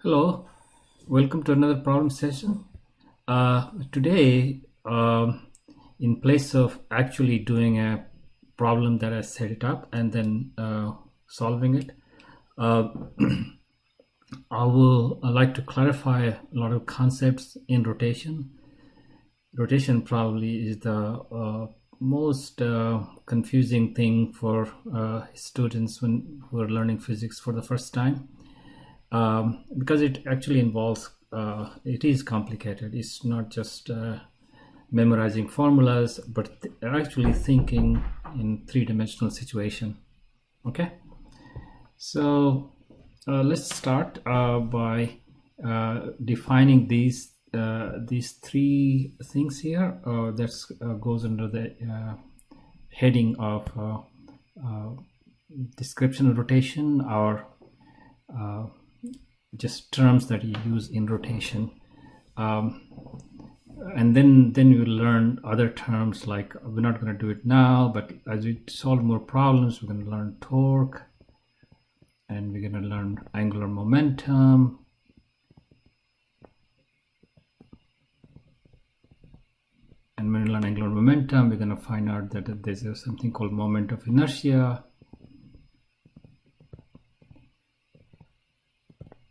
Hello, welcome to another problem session. Today, in place of actually doing a problem that I set it up and then solving it, uh, I like to clarify a lot of concepts in rotation. Rotation probably is the most confusing thing for students who are learning physics for the first time. Because it actually involves, it is complicated. It's not just memorizing formulas, but actually thinking in three-dimensional situation. Okay, so let's start by defining these three things here. That goes under the heading of description of rotation, or just terms that you use in rotation. And then we'll learn other terms, like we're not going to do it now, but as we solve more problems, we're going to learn torque, and we're going to learn angular momentum, and when we learn angular momentum, we're going to find out that there's something called moment of inertia.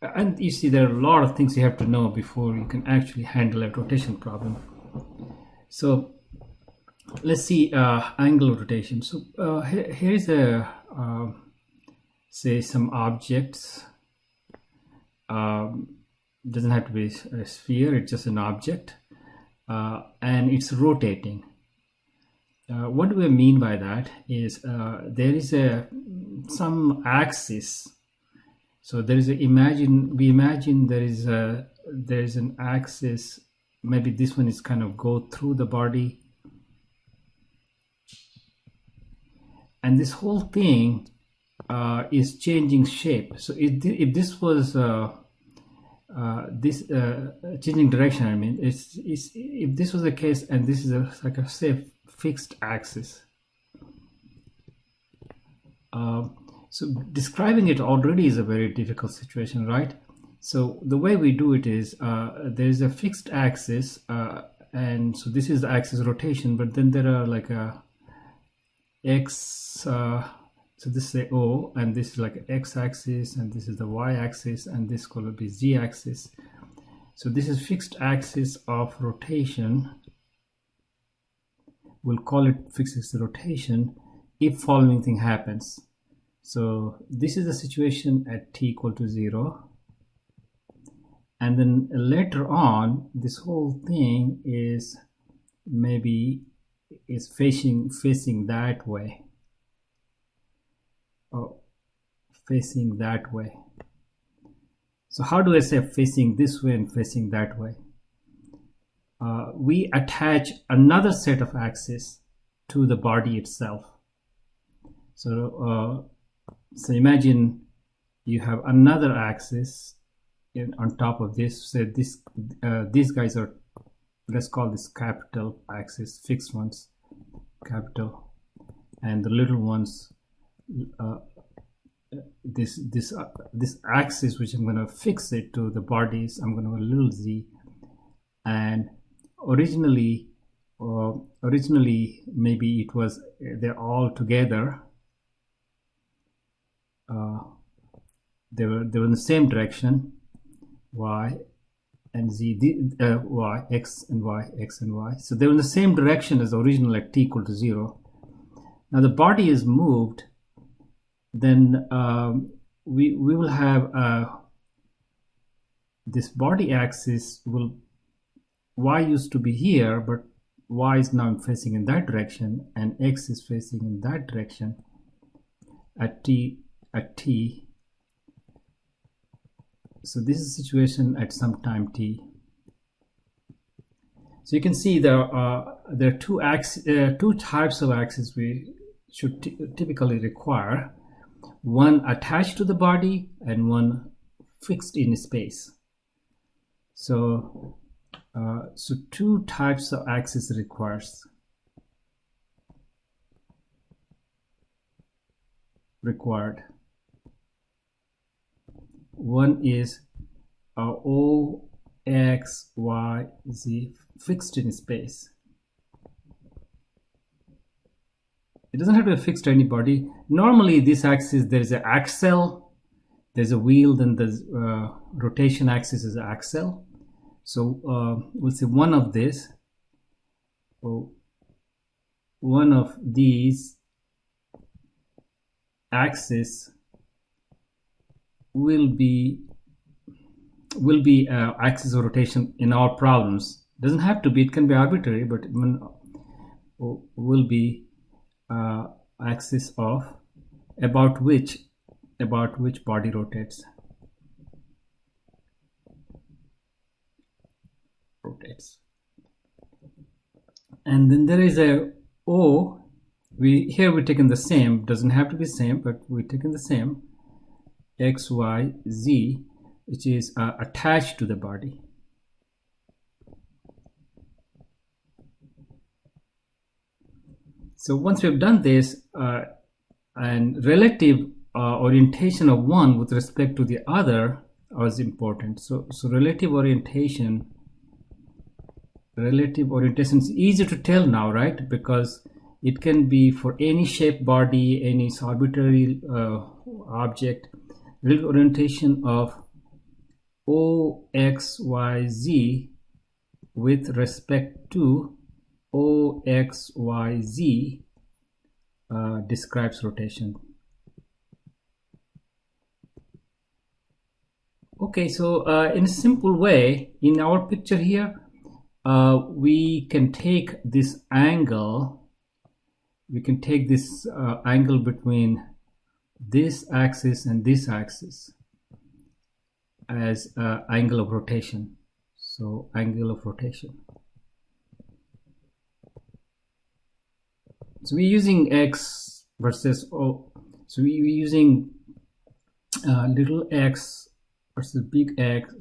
And you see, there are a lot of things you have to know before you can actually handle a rotation problem. So let's see angle of rotation. So here's a say some objects. Doesn't have to be a sphere, it's just an object, and it's rotating. What do I mean by that is there is some axis. So there is we imagine there is an axis. Maybe this one is kind of go through the body, and this whole thing is changing shape. So if this was this changing direction, I mean, if this was the case, and this is like a say fixed axis. So describing it already is a very difficult situation, right? So the way we do it is there is a fixed axis, and so this is the axis rotation, but then there are like a x, so this is a O, and this is like an x-axis, and this is the y-axis, and this could be z-axis. So this is fixed axis of rotation. We'll call it fixed axis rotation if following thing happens. So this is the situation at t equal to 0, and then later on this whole thing is maybe is facing that way, or facing that way. So how do I say facing this way and facing that way? We attach another set of axes to the body itself. So imagine you have another axis on top of this. So these guys are, let's call this capital axis, fixed ones, capital, and the little ones, this axis, which I'm going to fix it to the bodies, I'm going to go little z. And originally maybe it was they're all together. They were in the same direction, y and z, y, x and y, x and y. So they were in the same direction as the original at t equal to 0. Now the body is moved, then we will have this body axis will, y used to be here, but y is now facing in that direction, and x is facing in that direction at t. So this is the situation at some time t. So you can see there are two types of axes we should typically require: one attached to the body and one fixed in space. So two types of axes required. One is O, X, Y, Z fixed in space. It doesn't have to be fixed to anybody. Normally, this axis, there's an axle, there's a wheel, then the rotation axis is an axle. So we'll say one of this, one of these axis will be axis of rotation in all problems. Doesn't have to be, it can be arbitrary, but will be axis of about which body rotates. And then there is a O. Here we're taking the same, doesn't have to be same, but we're taking the same, X, Y, Z, which is attached to the body. So once we've done this, and relative orientation of one with respect to the other is important. So relative orientation is easy to tell now, right? Because it can be for any shaped body, any arbitrary object. Relative orientation of O, X, Y, Z with respect to O, X, Y, Z describes rotation. Okay, so in a simple way, in our picture here, we can take this angle. We can take this angle between this axis and this axis as angle of rotation. So angle of rotation. So we're using X versus O. So we're using little x versus big X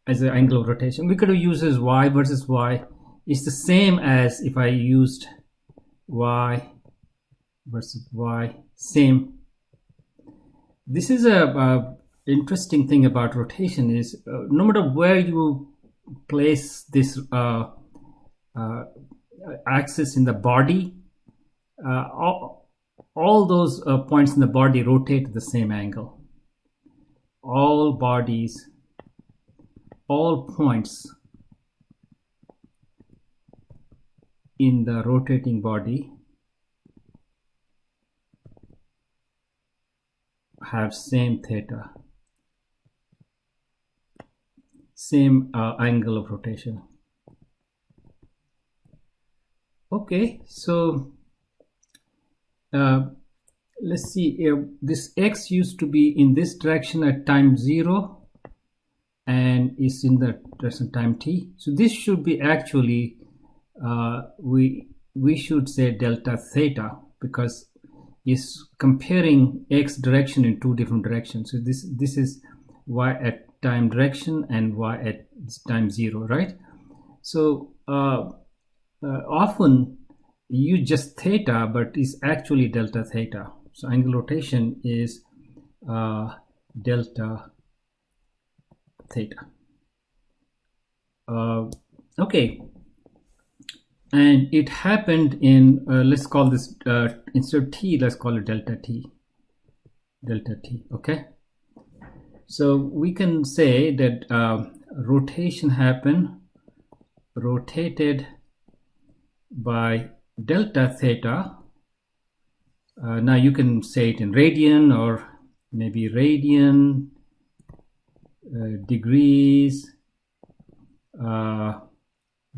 as an angle of rotation. We could have used as Y versus Y. It's the same as if I used Y versus Y. Same. This is a interesting thing about rotation is no matter where you place this axis in the body, all those points in the body rotate at the same angle. All bodies, all points in the rotating body have same theta, same angle of rotation. Okay, so let's see, this X used to be in this direction at time 0 and is in the direction time t. So this should be actually, we should say delta theta, because it's comparing X direction in two different directions. So this is Y at time direction and Y at time 0, right? So often you just theta, but it's actually delta theta. So angle rotation is delta theta. Okay, and it happened in let's call this instead of t, let's call it delta t. Delta t. Okay, so we can say that rotation rotated by delta theta. Now you can say it in radian or maybe radian, degrees,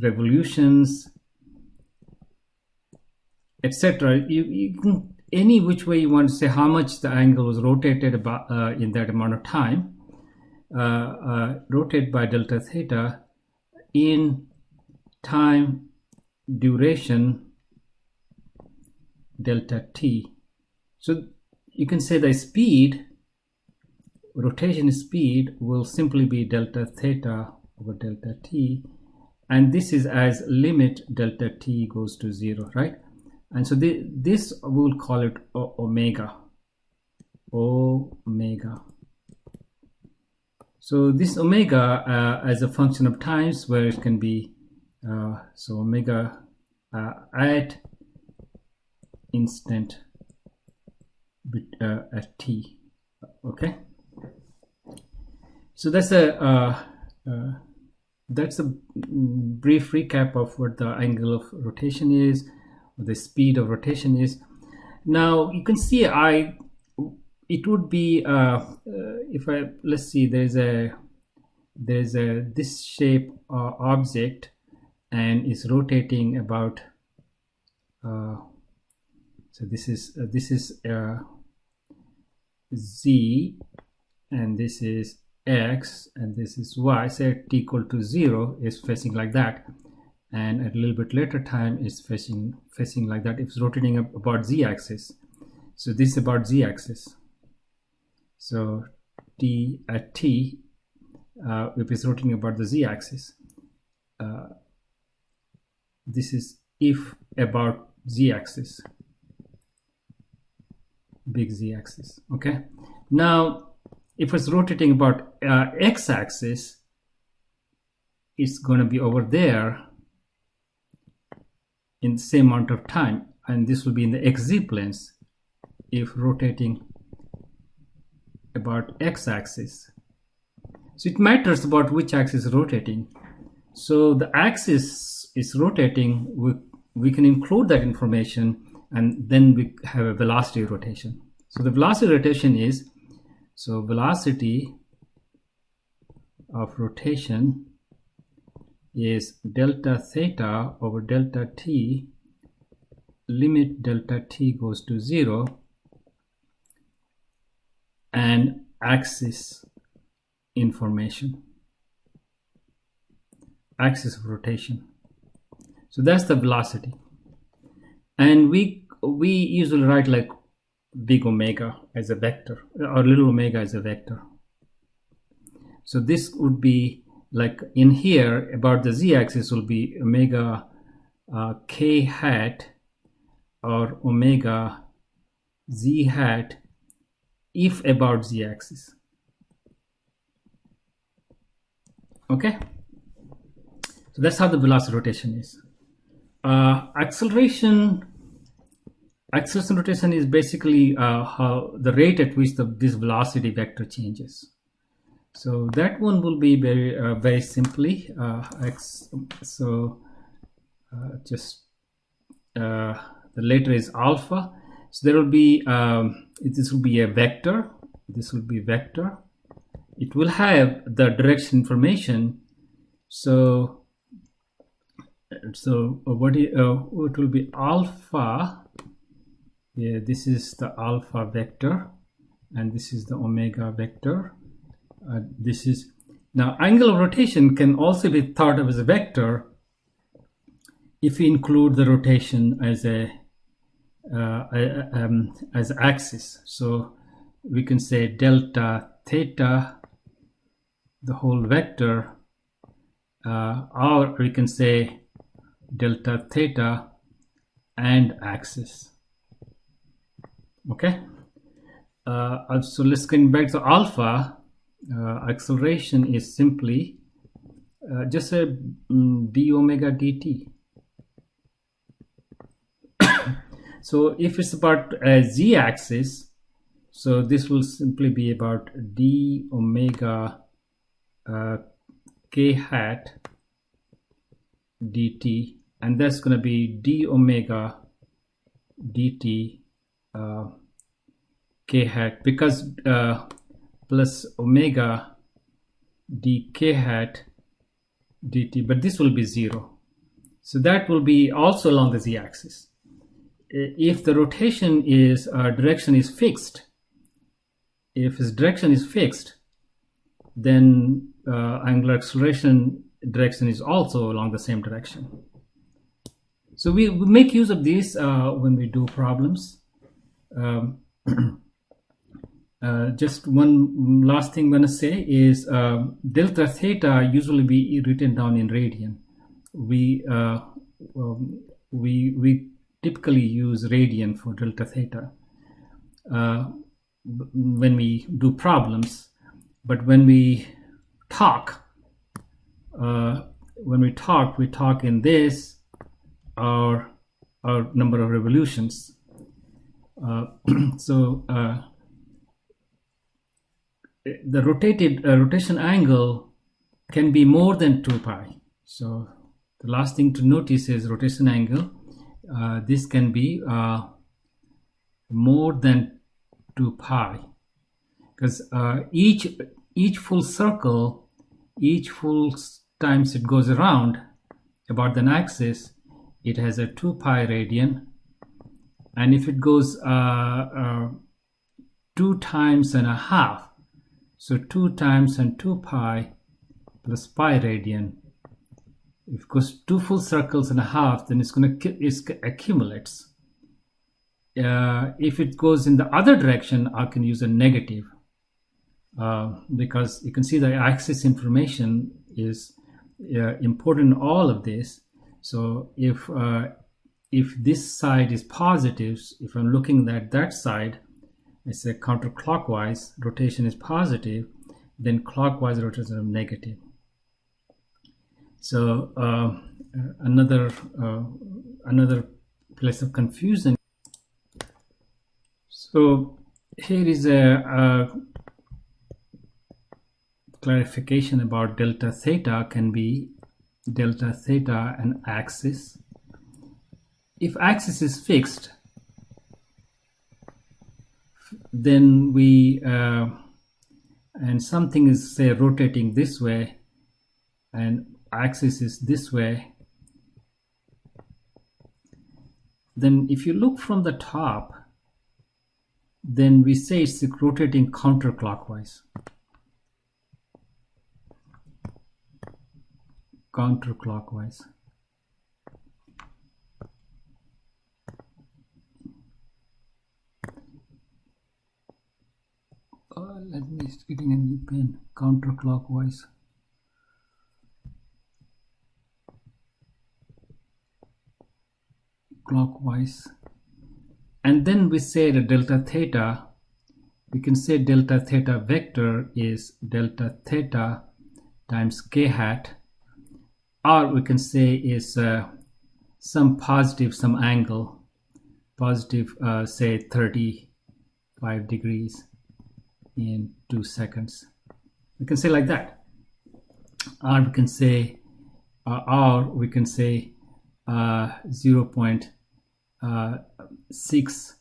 revolutions, etc. You can, any which way you want to say how much the angle was rotated about in that amount of time, rotated by delta theta in time duration delta t. So you can say the speed, rotation speed, will simply be delta theta over delta t, and this is as limit delta t goes to 0, right? And so this we will call it omega. omega. So this omega as a function of times, where it can be so omega at instant at t. Okay, so that's a brief recap of what the angle of rotation is, or the speed of rotation is. Now you can see it would be if I, let's see, there's a this shape object, and is rotating about so this is z, and this is x, and this is y. Say t equal to 0 is facing like that, and at a little bit later time is facing like that. It's rotating about z-axis. So this is about z-axis. So t at t, if it's rotating about the z-axis, this is if about z-axis, big z-axis. Okay, now if it's rotating about x-axis, it's going to be over there in the same amount of time, and this will be in the xz planes if rotating about x-axis. So it matters about which axis is rotating. So the axis is rotating, we can include that information, and then we have a velocity rotation. So the velocity rotation is, so velocity of rotation is delta theta over delta t, limit delta t goes to 0, and axis information, axis of rotation. So that's the velocity, and we usually write like big omega as a vector, or little omega as a vector. So this would be like in here about the z-axis will be omega k hat or omega z hat if about z-axis. Okay, so that's how the velocity rotation is. Acceleration rotation is basically how the rate at which this velocity vector changes. So that one will be very simply just the letter is alpha. So there will be this will be a vector. This will be vector. It will have the direction information. So what it will be alpha. Yeah, this is the alpha vector, and this is the omega vector. This is now angle of rotation can also be thought of as a vector if we include the rotation as axis. So we can say delta theta, the whole vector, or we can say delta theta and axis. Okay, so let's get back to alpha. Acceleration is simply just a d omega dt. So if it's about a z-axis, so this will simply be about d omega k hat dt, and that's going to be d omega dt k hat, because plus omega d k hat dt, but this will be 0. So that will be also along the z-axis. If the rotation is direction is fixed, if its direction is fixed, then angular acceleration direction is also along the same direction. So we make use of these when we do problems. Just one last thing I'm going to say is delta theta usually be written down in radian. We typically use radian for delta theta. when we do problems, but when we talk, we talk in this or number of revolutions. So the rotation angle can be more than 2 pi. So the last thing to notice is rotation angle. This can be more than 2 pi, because each full circle, each full times it goes around about an axis, it has a 2 pi radian, and if it goes 2 times and a half, so 2 times and 2 pi plus pi radian. If it goes 2 full circles and a half, then it accumulates. If it goes in the other direction, I can use a negative, because you can see the axis information is important in all of this. So if this side is positive, if I'm looking at that side, I say counterclockwise rotation is positive, then clockwise rotation is negative. So another place of confusion. So here is a clarification about delta theta. Can be delta theta and axis. If axis is fixed, then we and something is, say, rotating this way and axis is this way, then if you look from the top, then we say it's rotating counterclockwise. Let me getting a new pen. Counterclockwise. Clockwise. And then we say the delta theta. We can say delta theta vector is delta theta times k hat, or we can say is some positive, some angle, positive, say 35 degrees in 2 seconds. We can say like that, or we can say 0.6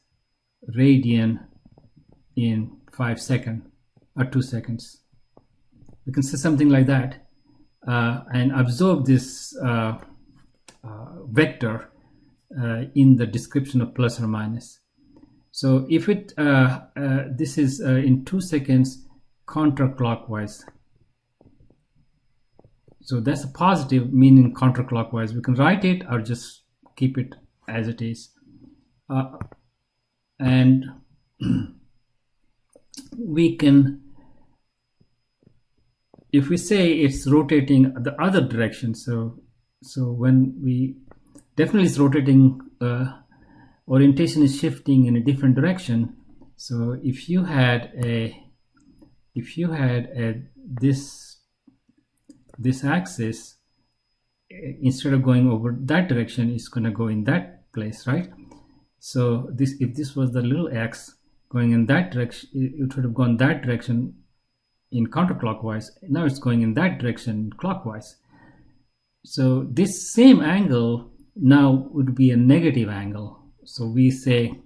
radian in 5 seconds or 2 seconds. We can say something like that, and absorb this vector in the description of plus or minus. So if it this is in 2 seconds counterclockwise, so that's a positive, meaning counterclockwise. We can write it or just keep it as it is, and we can, if we say it's rotating the other direction, so when we definitely it's rotating, orientation is shifting in a different direction. So if you had this axis, instead of going over that direction, it's going to go in that place, right? So if this was the little x going in that direction, it would have gone that direction in counterclockwise. Now it's going in that direction clockwise. So this same angle now would be a negative angle. So we say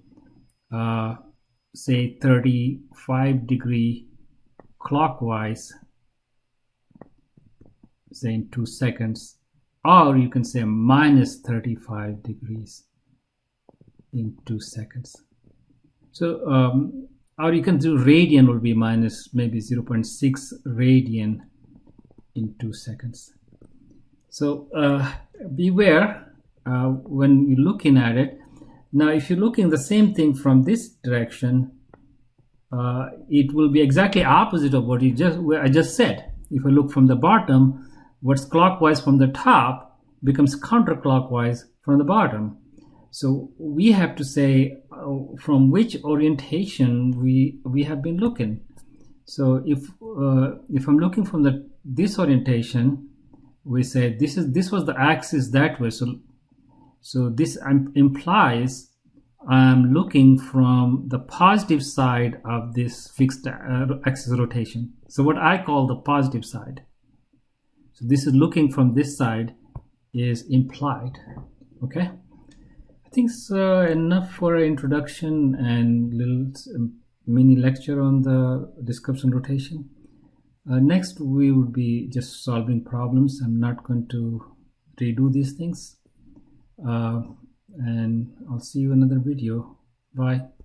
35 degree clockwise, say in 2 seconds, or you can say minus 35 degrees in 2 seconds. So or you can do radian will be minus maybe 0.6 radian in 2 seconds. So beware when you're looking at it. Now if you're looking the same thing from this direction, it will be exactly opposite of what I just said. If I look from the bottom, what's clockwise from the top becomes counterclockwise from the bottom. So we have to say from which orientation we have been looking. So if I'm looking from this orientation, we say this was the axis that way. So this implies I'm looking from the positive side of this fixed axis rotation. So what I call the positive side. So this is looking from this side is implied. Okay, I think it's enough for an introduction and little mini lecture on the description rotation. Next we would be just solving problems. I'm not going to redo these things, and I'll see you in another video. Bye.